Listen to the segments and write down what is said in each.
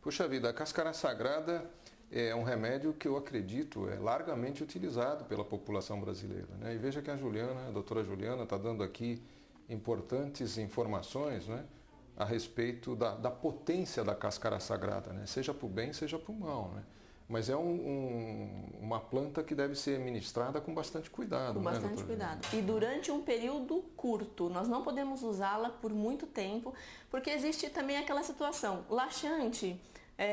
Puxa vida, a cáscara sagrada é um remédio que eu acredito é largamente utilizado pela população brasileira, né? E veja que a doutora Juliana, está dando aqui importantes informações, né, a respeito da potência da cáscara sagrada, né? Seja para o bem, seja para o mal, né? Mas é uma planta que deve ser ministrada com bastante cuidado. Com bastante cuidado. E durante um período curto. Nós não podemos usá-la por muito tempo, porque existe também aquela situação. Laxante,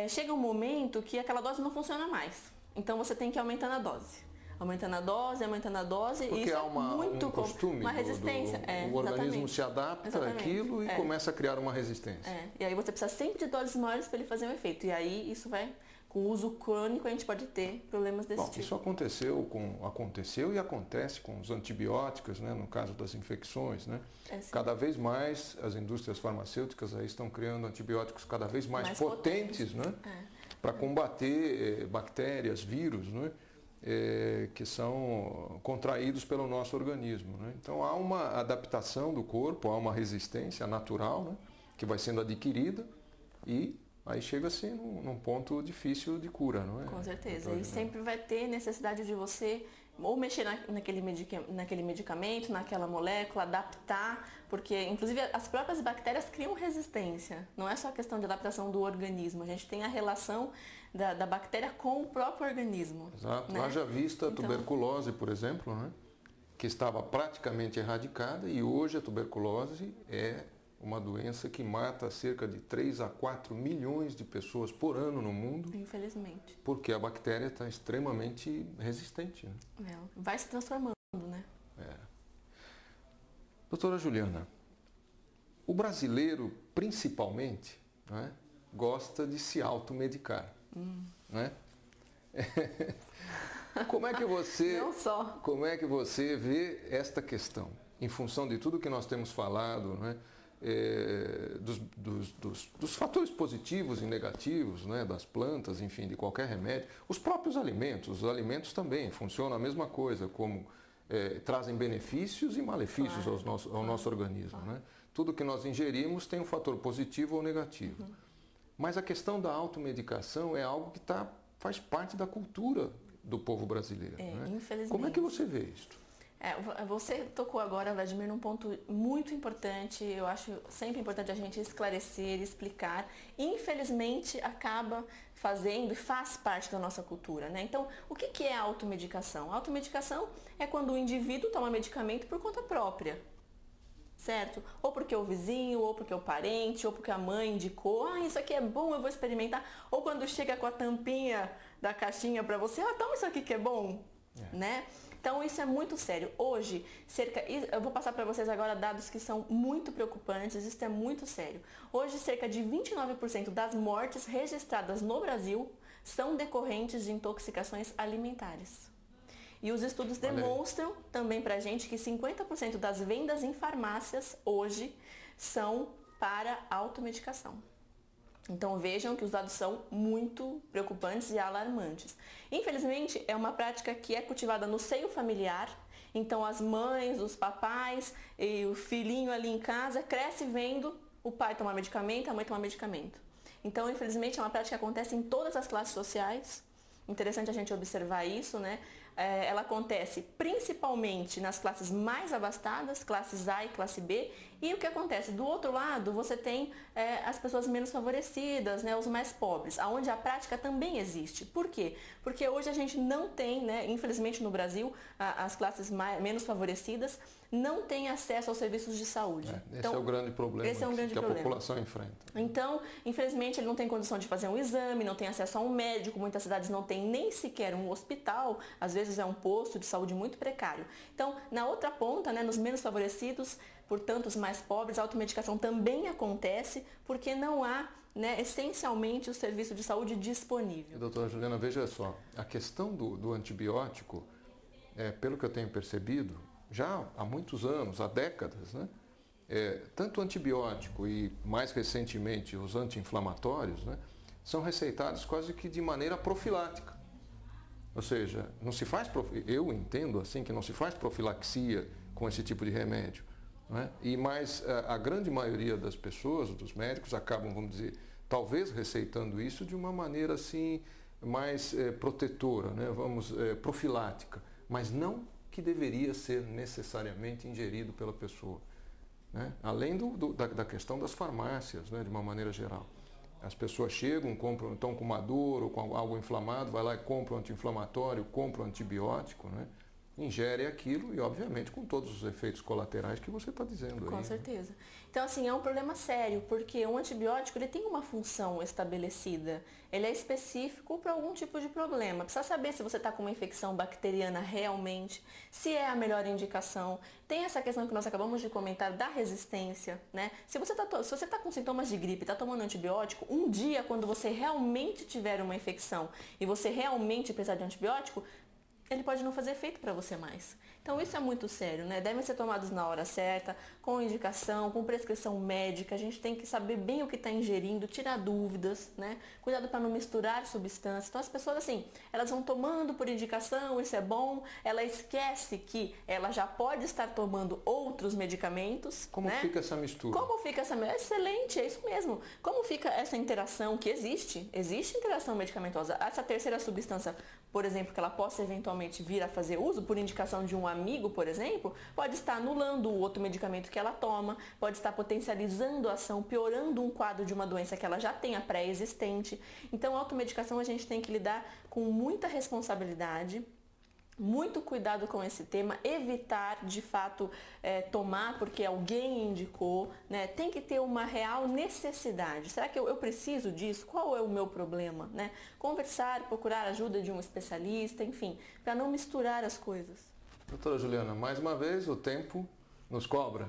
chega um momento que aquela dose não funciona mais. Então você tem que ir aumentando a dose. Aumentando a dose, porque isso há um costume, uma resistência. O organismo se adapta àquilo e começa a criar uma resistência. E aí você precisa sempre de doses maiores para ele fazer um efeito. E aí isso vai, com o uso crônico, a gente pode ter problemas desse tipo. Isso aconteceu e acontece com os antibióticos, né, no caso das infecções, né? Cada vez mais as indústrias farmacêuticas aí estão criando antibióticos cada vez mais potentes, né? Para combater bactérias, vírus, né? Que são contraídos pelo nosso organismo, né? Então há uma adaptação do corpo, há uma resistência natural, né, que vai sendo adquirida e aí chega-se num ponto difícil de cura, não é? Com certeza. E sempre vai ter necessidade de você ou mexer naquele medicamento, naquela molécula, adaptar, porque inclusive as próprias bactérias criam resistência. Não é só questão de adaptação do organismo, a gente tem a relação da bactéria com o próprio organismo. Exato. Né? Haja vista a tuberculose, por exemplo, né, que estava praticamente erradicada e hoje a tuberculose é uma doença que mata cerca de 3 a 4 milhões de pessoas por ano no mundo. Infelizmente. Porque a bactéria está extremamente resistente, né? Vai se transformando, né? Doutora Juliana, o brasileiro, principalmente, né, gosta de se automedicar, né? Como é que você, não só. Como é que você vê esta questão, em função de tudo que nós temos falado, né? Dos fatores positivos e negativos, né, das plantas, enfim, de qualquer remédio. Os próprios alimentos, os alimentos também funcionam a mesma coisa, como trazem benefícios e malefícios ao nosso organismo. Né? Tudo que nós ingerimos tem um fator positivo ou negativo. Mas a questão da automedicação é algo que faz parte da cultura do povo brasileiro. Né? Infelizmente. Como é que você vê isso? Você tocou agora, Vladimir, num ponto muito importante. Eu acho sempre importante a gente esclarecer, explicar. Infelizmente, acaba fazendo e faz parte da nossa cultura, né? Então, o que é a automedicação? A automedicação é quando o indivíduo toma medicamento por conta própria, certo? Ou porque o vizinho, ou porque o parente, ou porque a mãe indicou, isso aqui é bom, eu vou experimentar. Ou quando chega com a tampinha da caixinha para você, toma isso aqui que é bom, né? Então isso é muito sério. Hoje, eu vou passar para vocês agora dados que são muito preocupantes, isso é muito sério. Hoje, cerca de 29% das mortes registradas no Brasil são decorrentes de intoxicações alimentares. E os estudos demonstram também pra gente que 50% das vendas em farmácias hoje são para automedicação. Então vejam que os dados são muito preocupantes e alarmantes. Infelizmente, é uma prática que é cultivada no seio familiar. Então as mães, os papais e o filhinho ali em casa cresce vendo o pai tomar medicamento, a mãe tomar medicamento. Então, infelizmente, é uma prática que acontece em todas as classes sociais. Interessante a gente observar isso, né? Ela acontece principalmente nas classes mais abastadas, classes A e classe B. E o que acontece? Do outro lado, você tem as pessoas menos favorecidas, né? Os mais pobres, onde a prática também existe. Por quê? Porque hoje a gente não tem, né? Infelizmente no Brasil, as classes menos favorecidas não têm acesso aos serviços de saúde. Esse é o grande problema que a população enfrenta. Então, infelizmente, ele não tem condição de fazer um exame, não tem acesso a um médico, muitas cidades não tem nem sequer um hospital, às vezes é um posto de saúde muito precário. Então, na outra ponta, né, nos menos favorecidos, portanto os mais pobres, a automedicação também acontece porque não há, né, essencialmente o serviço de saúde disponível. Doutora Juliana, veja só, a questão do antibiótico, pelo que eu tenho percebido, já há muitos anos, há décadas, né, tanto o antibiótico e mais recentemente os anti-inflamatórios, né, são receitados quase que de maneira profilática. Ou seja, não se faz, eu entendo assim que não se faz profilaxia com esse tipo de remédio. Não é? Mas a grande maioria das pessoas, dos médicos, acabam, vamos dizer, talvez receitando isso de uma maneira assim mais protetora, né? Profilática, mas não que deveria ser necessariamente ingerido pela pessoa, né? Além da questão das farmácias, né? De uma maneira geral. As pessoas chegam, compram, estão com uma dor ou com algo inflamado, vai lá e compra um anti-inflamatório, compra um antibiótico, né? Ingere aquilo e, obviamente, com todos os efeitos colaterais que você está dizendo aí. Com certeza. Então, assim, é um problema sério, porque o antibiótico ele tem uma função estabelecida. Ele é específico para algum tipo de problema. Precisa saber se você está com uma infecção bacteriana realmente, se é a melhor indicação. Tem essa questão que nós acabamos de comentar da resistência, né? Se você está com sintomas de gripe, está tomando antibiótico, um dia, quando você realmente tiver uma infecção e você realmente precisar de antibiótico, ele pode não fazer efeito para você mais. Então isso é muito sério, né? Devem ser tomados na hora certa, com indicação, com prescrição médica. A gente tem que saber bem o que está ingerindo, tirar dúvidas, né? Cuidado para não misturar substâncias. Então as pessoas assim, elas vão tomando por indicação, isso é bom. Ela esquece que ela já pode estar tomando outros medicamentos. Como né? Fica essa mistura? Como fica essa mistura? Excelente, é isso mesmo. Como fica essa interação que existe? Existe interação medicamentosa. Essa terceira substância, por exemplo, que ela possa eventualmente vir a fazer uso por indicação de um amigo, por exemplo, pode estar anulando o outro medicamento que ela toma, pode estar potencializando a ação, piorando um quadro de uma doença que ela já tenha pré-existente. Então, a automedicação a gente tem que lidar com muita responsabilidade, muito cuidado com esse tema, evitar de fato tomar porque alguém indicou, né? Tem que ter uma real necessidade. Será que eu preciso disso? Qual é o meu problema? Né? Conversar, procurar ajuda de um especialista, enfim, para não misturar as coisas. Doutora Juliana, mais uma vez o tempo nos cobra.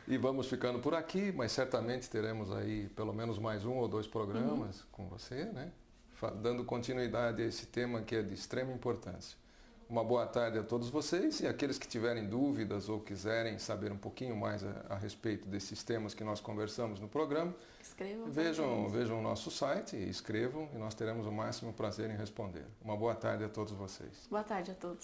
E vamos ficando por aqui, mas certamente teremos aí pelo menos mais 1 ou 2 programas com você, né? Dando continuidade a esse tema que é de extrema importância. Uma boa tarde a todos vocês e aqueles que tiverem dúvidas ou quiserem saber um pouquinho mais a respeito desses temas que nós conversamos no programa, vejam o nosso site, escrevam e nós teremos o máximo prazer em responder. Uma boa tarde a todos vocês. Boa tarde a todos.